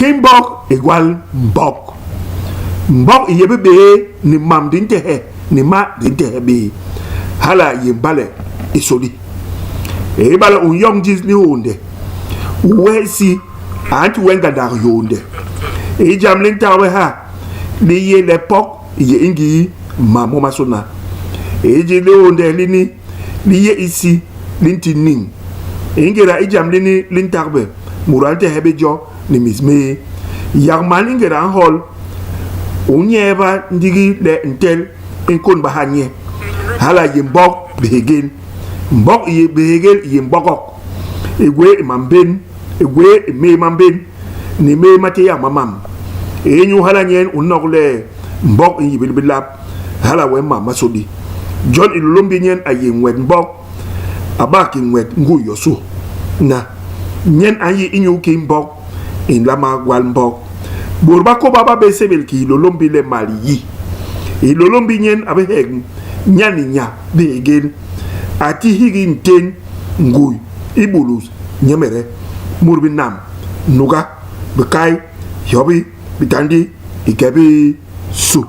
kin bok igual mbok mbok yebe be ni mam din te he ni ma din te he be hala yimbale isoli e bala un yong jis ni onde wesi anti wenga dar yonde e jamlin tawe ha ni ye l'epoque ye ingi mamo masona e je le onde lini ni ye ici lintining ingera ijamlini lintarbe murante hebe jo ni misme yarman ingera hol unyeba ndigi le ntel inkon bahanye hala yimbok behegen mbok ye behegen yimbokok egwe mamben egwe me mamben ni me mate ya mamam enyu hala nyen unokle mbok yibilbilap hala we mama sodi John ilulombi nyen ayengwet mbok abaki ngwet ngu yosu na nyen ayi inyu ki mbok in lama gwal mbok borba ko baba be sebel ki lolombi le mali yi e lolombi nyen abe heg nyani nya be egel ati higi nten ngui ibulus nyemere murbi nam nuga bekai yobi bitandi ikebi su